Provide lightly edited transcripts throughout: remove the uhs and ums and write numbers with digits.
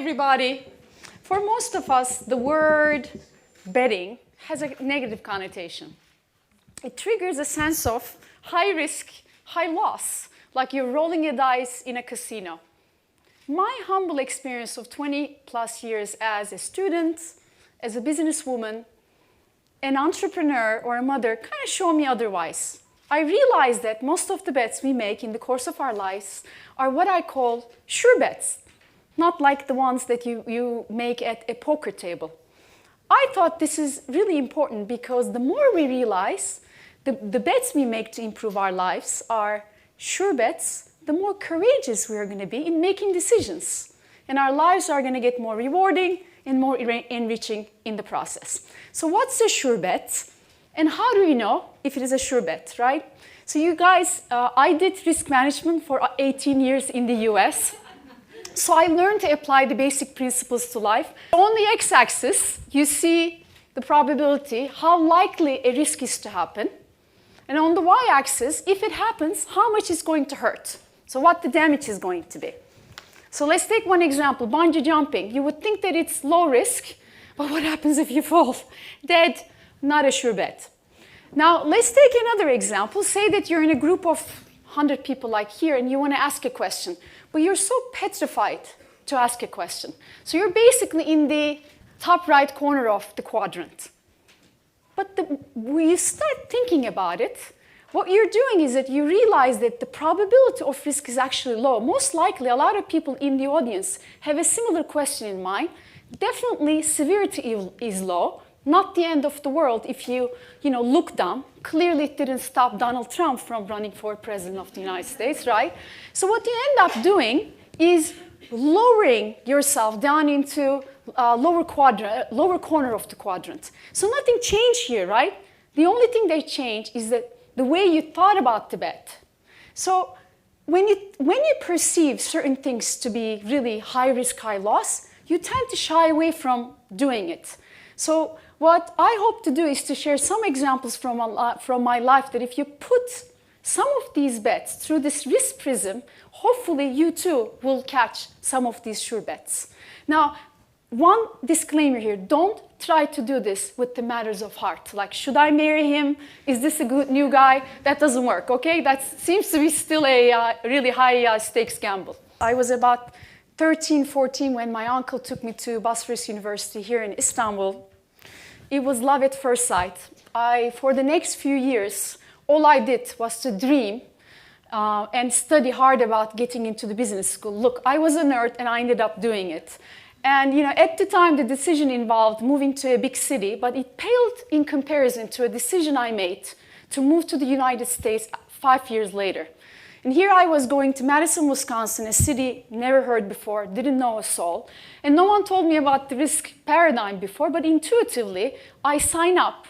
everybody. For most of us, the word betting has a negative connotation. It triggers a sense of high risk, high loss, like you're rolling a dice in a casino. My humble experience of 20 plus years as a student, as a businesswoman, an entrepreneur or a mother kind of show me otherwise. I realize that most of the bets we make in the course of our lives are what I call sure bets, not like the ones that you make at a poker table. I thought this is really important because the more we realize the bets we make to improve our lives are sure bets, the more courageous we are going to be in making decisions. And our lives are going to get more rewarding and more enriching in the process. So what's a sure bet? And how do we know if it is a sure bet, right? So you guys, I did risk management for 18 years in the US. So I learned to apply the basic principles to life. On the x-axis, you see the probability, how likely a risk is to happen. And on the y-axis, if it happens, how much is going to hurt? So what the damage is going to be. So let's take one example, bungee jumping. You would think that it's low risk, but what happens if you fall? Dead, not a sure bet. Now, let's take another example. Say that you're in a group of 100 people like here and you want to ask a question, but you're so petrified to ask a question. So you're basically in the top right corner of the quadrant. But when you start thinking about it, what you're doing is that you realize that the probability of risk is actually low. Most likely, a lot of people in the audience have a similar question in mind. Definitely, severity is low. Not the end of the world if you look dumb. Clearly, it didn't stop Donald Trump from running for president of the United States, right? So what you end up doing is lowering yourself down into lower corner of the quadrant. So nothing changed here, right? The only thing that changed is that the way you thought about the bet. So when you perceive certain things to be really high risk, high loss, you tend to shy away from doing it. So what I hope to do is to share some examples from my life that if you put some of these bets through this risk prism, hopefully you too will catch some of these sure bets. Now, one disclaimer here, don't try to do this with the matters of heart. Like, should I marry him? Is this a good new guy? That doesn't work, okay? That seems to be still a really high stakes gamble. I was about 13, 14 when my uncle took me to Bosphorus University here in Istanbul. It was love at first sight. For the next few years, all I did was to dream and study hard about getting into the business school. Look, I was a nerd and I ended up doing it. And at the time, the decision involved moving to a big city, but it paled in comparison to a decision I made to move to the United States 5 years later. And here I was going to Madison, Wisconsin, a city never heard before, didn't know a soul. And no one told me about the risk paradigm before, but intuitively, I signed up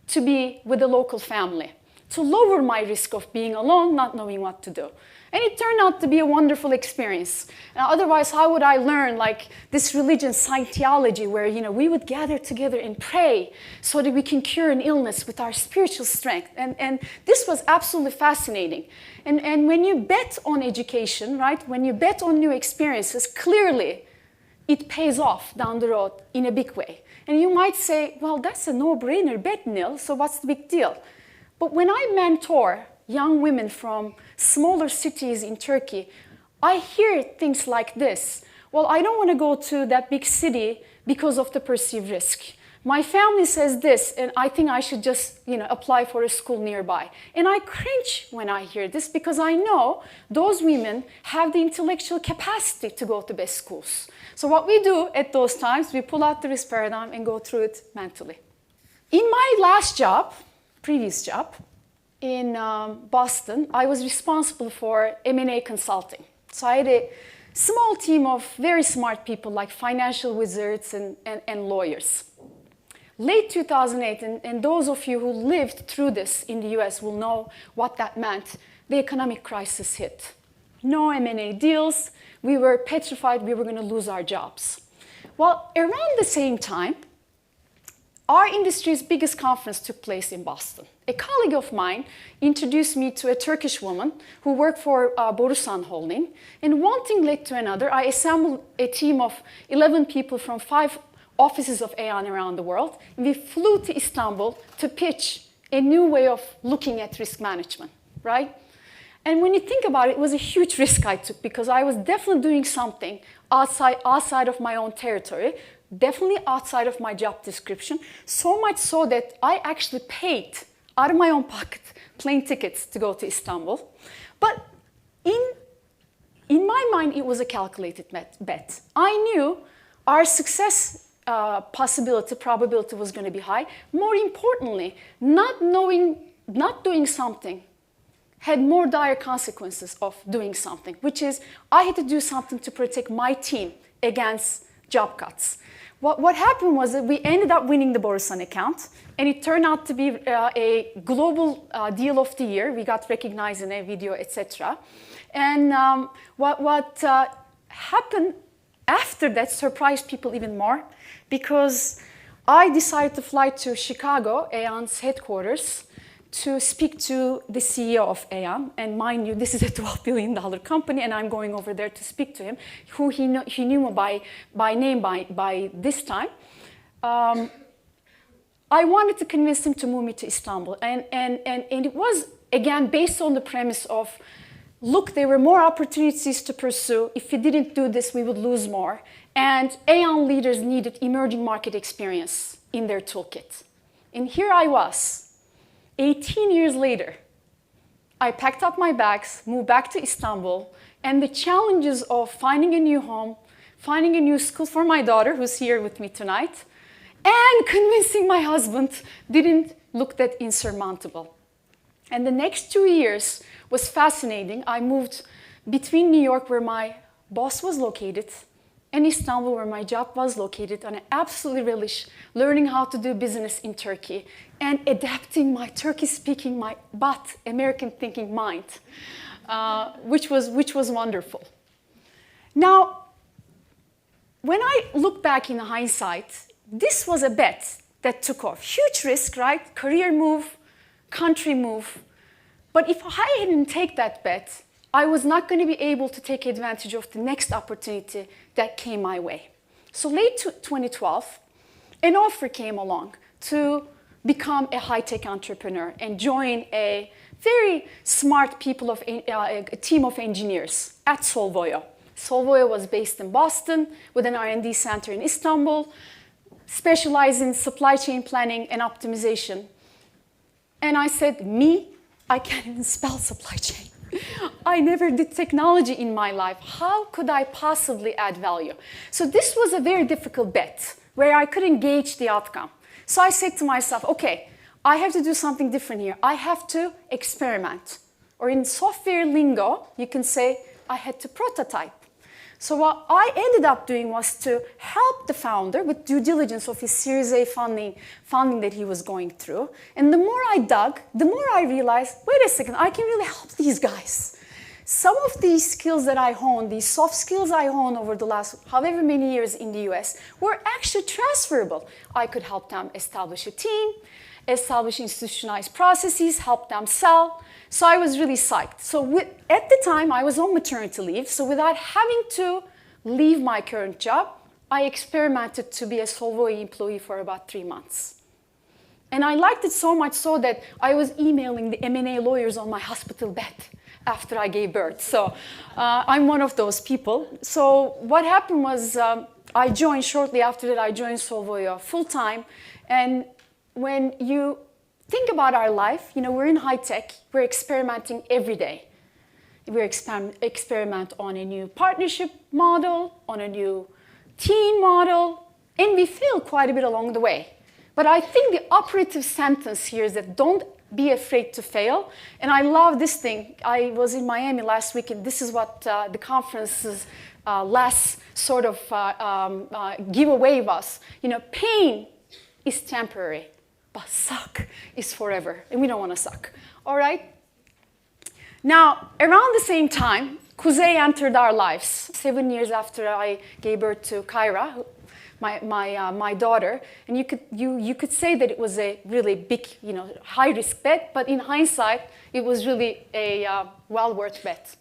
to be with a local family, to lower my risk of being alone, not knowing what to do. And it turned out to be a wonderful experience. Otherwise, how would I learn like this religion, Scientology, where we would gather together and pray so that we can cure an illness with our spiritual strength. And this was absolutely fascinating. And when you bet on education, right, when you bet on new experiences, clearly it pays off down the road in a big way. And you might say, well, that's a no-brainer bet, Nil, so what's the big deal? But when I mentor young women from smaller cities in Turkey, I hear things like this. Well, I don't want to go to that big city because of the perceived risk. My family says this, and I think I should just apply for a school nearby. And I cringe when I hear this because I know those women have the intellectual capacity to go to best schools. So what we do at those times, we pull out the risk paradigm and go through it mentally. In my last job, previous job, in Boston, I was responsible for M&A consulting. So I had a small team of very smart people like financial wizards and lawyers. Late 2008, and those of you who lived through this in the US will know what that meant, the economic crisis hit. No M&A deals, we were petrified we were going to lose our jobs. Well, around the same time, our industry's biggest conference took place in Boston. A colleague of mine introduced me to a Turkish woman who worked for Borusan Holding, and one thing led to another. I assembled a team of 11 people from 5 offices of Aon around the world, and we flew to Istanbul to pitch a new way of looking at risk management, right? And when you think about it, it was a huge risk I took because I was definitely doing something outside of my own territory, definitely outside of my job description, so much so that I actually paid out of my own pocket plane tickets to go to Istanbul. But in my mind, it was a calculated bet. I knew our success probability was going to be high. More importantly, not doing something had more dire consequences of doing something, which is I had to do something to protect my team against job cuts. What happened was that we ended up winning the Borusan account, and it turned out to be a global deal of the year. We got recognized in a video, etc. And what happened after that surprised people even more, because I decided to fly to Chicago, Aon's headquarters, to speak to the CEO of Aon. And mind you, this is a $12 billion company, and I'm going over there to speak to him, who he knew by name by this time. I wanted to convince him to move me to Istanbul. And it was, again, based on the premise of, look, there were more opportunities to pursue. If we didn't do this, we would lose more. And Aon leaders needed emerging market experience in their toolkit. And here I was, 18 years later. I packed up my bags, moved back to Istanbul, and the challenges of finding a new home, finding a new school for my daughter, who's here with me tonight, and convincing my husband didn't look that insurmountable. And the next 2 years was fascinating. I moved between New York, where my boss was located, and Istanbul, where my job was located, and I absolutely relished learning how to do business in Turkey and adapting my Turkish-speaking, but American-thinking mind, which was wonderful. Now, when I look back in hindsight, this was a bet that took off. Huge risk, right? Career move, country move. But if I hadn't taken that bet, I was not going to be able to take advantage of the next opportunity that came my way. So late 2012, an offer came along to become a high-tech entrepreneur and join a very smart a team of engineers at Solvoyo. Solvoyo was based in Boston with an R&D center in Istanbul, specialized in supply chain planning and optimization. And I said, I can't even spell supply chain. I never did technology in my life. How could I possibly add value? So this was a very difficult bet where I couldn't gauge the outcome. So I said to myself, okay, I have to do something different here. I have to experiment. Or in software lingo, you can say I had to prototype. So what I ended up doing was to help the founder with due diligence of his Series A funding that he was going through. And the more I dug, the more I realized, wait a second, I can really help these guys. Some of these skills that I honed, these soft skills I honed over the last however many years in the US, were actually transferable. I could help them establish a team, establish institutionalized processes, help them sell. So I was really psyched. So at the time, I was on maternity leave. So without having to leave my current job, I experimented to be a Solvoyo employee for about 3 months. And I liked it so much so that I was emailing the M&A lawyers on my hospital bed after I gave birth. So I'm one of those people. So what happened was I joined shortly after that, I joined Solvoyo full-time. And when you think about our life, we're in high tech, we're experimenting every day. We experiment on a new partnership model, on a new team model, and we fail quite a bit along the way. But I think the operative sentence here is that don't be afraid to fail. And I love this thing. I was in Miami last week, and this is what the conference's last sort of giveaway was. Pain is temporary, but suck is forever, and we don't want to suck, all right? Now, around the same time, Kuzey entered our lives. 7 years after I gave birth to Kyra, my daughter, and you could say that it was a really big, high risk bet, but in hindsight, it was really a well worth bet.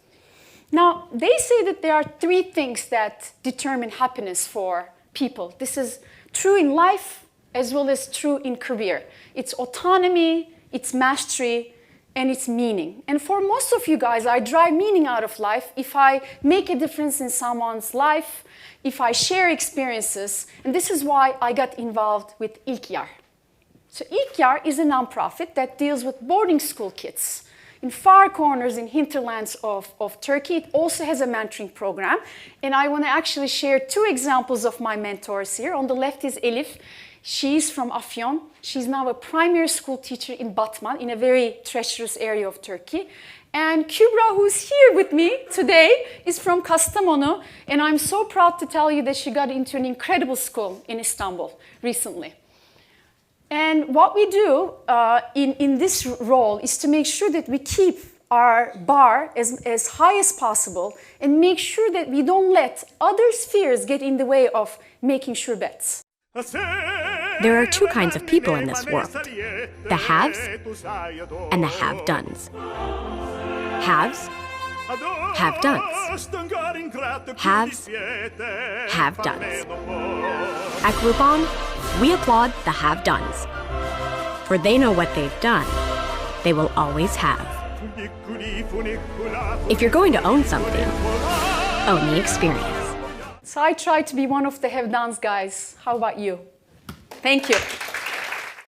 Now, they say that there are 3 things that determine happiness for people. This is true in life as well as true in career. It's autonomy, it's mastery, and it's meaning. And for most of you guys, I drive meaning out of life if I make a difference in someone's life, if I share experiences, and this is why I got involved with İlkyar. So İlkyar is a nonprofit that deals with boarding school kids in far corners in hinterlands of Turkey. It also has a mentoring program, and I want to actually share 2 examples of my mentors here. On the left is Elif. She's from Afyon. She's now a primary school teacher in Batman, in a very treacherous area of Turkey. And Kübra, who's here with me today, is from Kastamonu, and I'm so proud to tell you that she got into an incredible school in Istanbul recently. And what we do in this role is to make sure that we keep our bar as high as possible and make sure that we don't let other spheres get in the way of making sure bets. There are 2 kinds of people in this world, the haves and the have-dones. Haves, have-dones. Haves, have-dones. At Groupon, we applaud the have-dones, for they know what they've done, they will always have. If you're going to own something, own the experience. So I try to be one of the have-dones guys. How about you? Thank you.